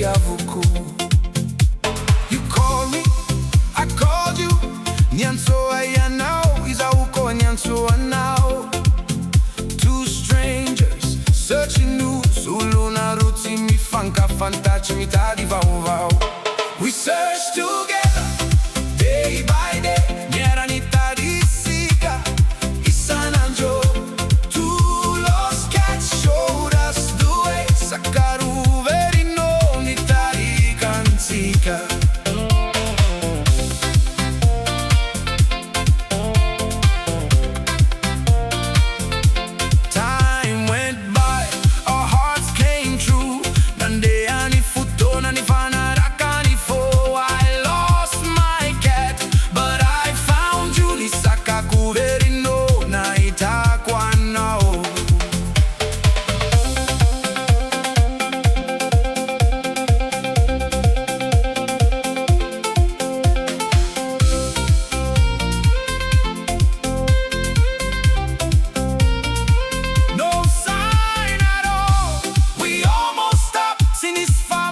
yavuku. You called me, I called you. Hitako Ianao, izauko Hitako Ianao. Two strangers searching news, Zulu na ruti mi fanka fantaci mi tadi vau. We search together, day by day. Niera ni tadi sika, isananjo. Two lost cats showed us the way. Sakaru verino ni tadi kantika. Time went by, our hearts came true. Nande ani futo na ni fanaraka ni fo. I lost my cat, but I found you. Ni sakaku verino na Hitako Ianao. No sign at all. We almost stopped in his fire.